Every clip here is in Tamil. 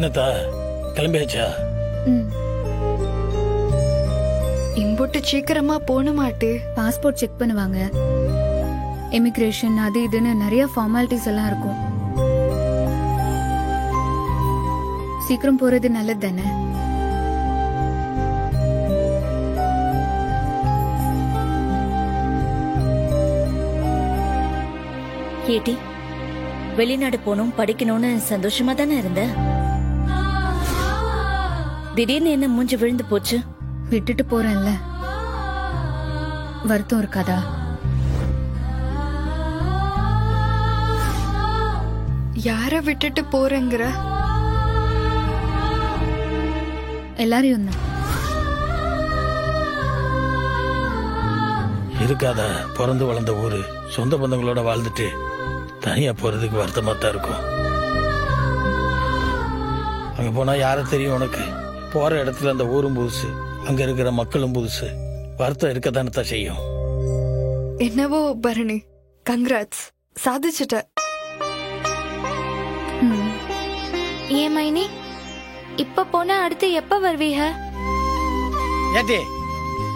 என்னத்தா கிளம்பியாச்சா? இம்புட்டு சீக்கிரமா போன மாட்டு. பாஸ்போர்ட் செக் பண்ணுவாங்க, இமிகிரேஷன் அது இதுன்னு நிறைய ஃபார்மாலிட்டிஸ் எல்லாம் இருக்கும். சீக்கிரம் போறது நல்லது தானே? ஏடி, வெளிநாடு போகணும் படிக்கணும்னு சந்தோஷமா தானே இருந்த? திடீர்னு என்ன மூஞ்சி விழுந்து போச்சு? விட்டுட்டு போறேன்ல, வருத்தம் இருக்காதா? யார விட்டுட்டு போறேங்கிற? எல்லாரையும் தான். இருக்காதா? பிறந்து வளர்ந்த ஊரு, சொந்த பந்தங்களோட வாழ்ந்துட்டு தனியா போறதுக்கு வருத்தமா தான் இருக்கும். அங்க போனா யார தெரியும் உனக்கு? போற இடத்துல அந்த ஊரும் புதுசு, அங்க இருக்கிற மக்களும் புதுசு. வருத்தம் இருக்கத்தானே தான் செய்யும். என்னவோ பரணி, கங்க்ராட்ஸ், சாதிச்சுட்ட. ஏன் மைனி, இப்ப போனா அடுத்து எப்ப வருவீங்க? ஏட்டே,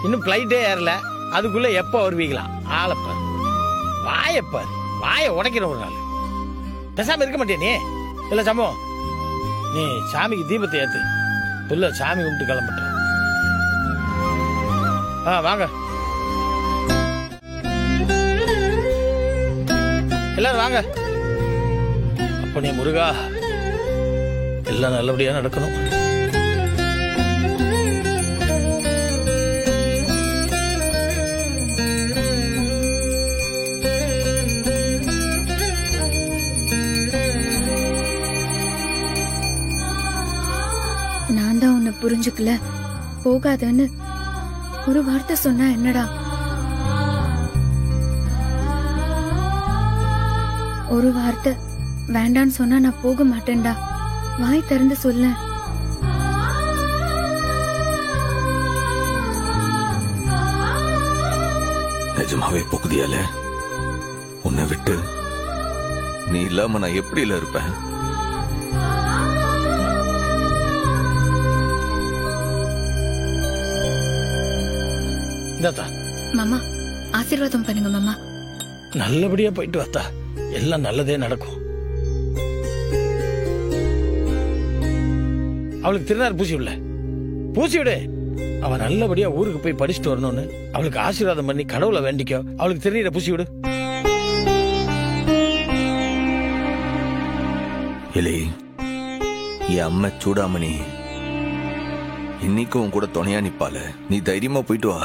இன்னும் பிளைட்டே ஏறல, அதுக்குள்ள எப்ப வருவீங்களா? ஆளப்பார், வாயப்பார், வாய உடைக்கிற ஒரு நாள். பேசாம இருக்க மாட்டே நீ? இல்ல சமோ, நீ சாமிக்கு தீபத்தை ஏத்து. இல்ல சாமி கும்பிட்டு கிளம்பட்டோம். வாங்க எல்லாரும் வாங்க. அப்பனே முருகா, எல்லாம் நல்லபடியா நடக்கணும். நான் தான் உன்னை புரிஞ்சுக்கல, போகாதன்னு ஒரு வார்த்தை சொன்னா என்னடா? ஒரு வார்த்தை வேண்டான்னு சொன்னா நான் போக மாட்டேன்டா. வாய் திறந்து சொல்ல. நிஜமாவே போகுதியால? உன்னை விட்டு நீ இல்லாம நான் எப்படில இருப்பேன்? மாமா ஆசீர்வாதம் பண்ணுங்க மாமா. நல்லபடியா போயிட்டு வாத்தா, எல்லாம் நல்லதே நடக்கும். அவளுக்கு திருநார் பூசி விடல, பூசி விடு. அவ நல்லபடியா ஊருக்கு போய் படிச்சுட்டு வரணும்னு அவளுக்கு ஆசீர்வாதம் பண்ணி கடவுளை வேண்டிக்கோ. அவளுக்கு திருநீரை பூசி விடு. இல்லை, என் அம்மா சூடாமணி இன்னைக்கும் உன் கூட துணையா நிப்பால. நீ தைரியமா போயிட்டு வா.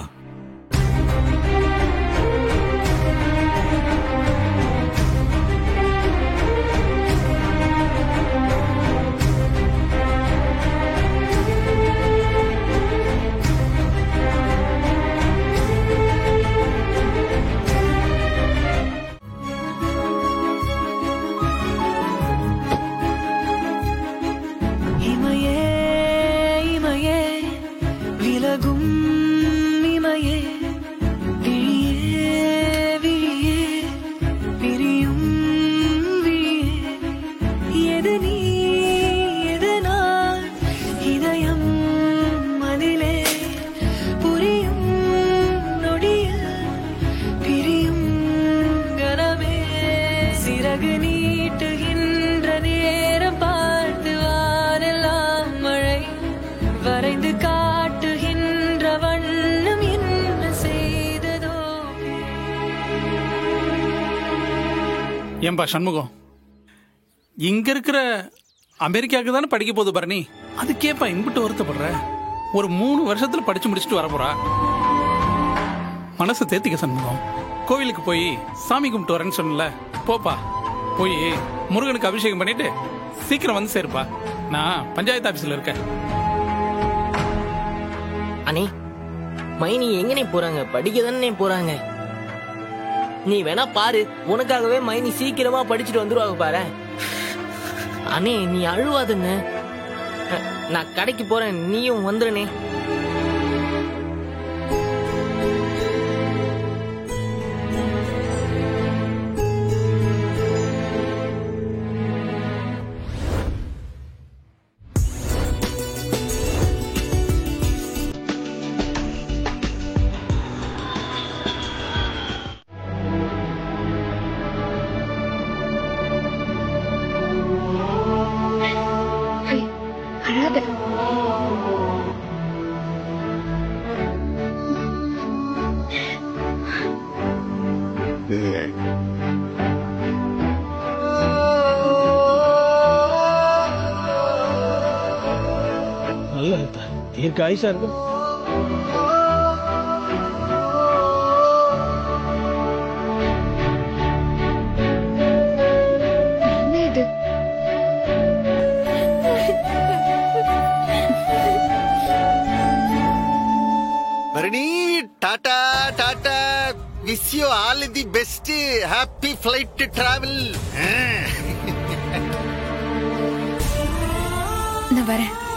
ஏன்பா சண்முகம், இங்க இருக்கிற அமெரிக்காவுக்கு தானே படிக்க போகுது பரணி, அதுக்கேப்பா இம்பிட்டு வருத்தப்படுற? ஒரு 3 வருஷத்துல படிச்சு முடிச்சுட்டு வர போறா. மனசை தேத்திக்க சண்முகம். கோவிலுக்கு போய் சாமி கும்பிட்டு வரேன்னு சொன்னல, போப்பா. போய் முருகனுக்கு அபிஷேகம் பண்ணிட்டு சீக்கிரம் வந்து சேருப்பா. நான் பஞ்சாயத்து ஆபீஸ்ல இருக்கேன். அண்ணே, மைனி எங்கனே போறாங்க? படிக்க தானே போறாங்க. நீ வேணா பாரு, உனக்காகவே மைனி சீக்கிரமா படிச்சுட்டு வந்துருவாங்க பாரு. அண்ணே நீ அழுவாதுன்னு, நான் கடைக்கு போறேன், நீயும் வந்துருனே. தீர்க்க ஆயுசா இருக்கும். என்ன இது? Bharani, Tata Tata. Wish you all the best. Happy flight travel. நான் வரேன்.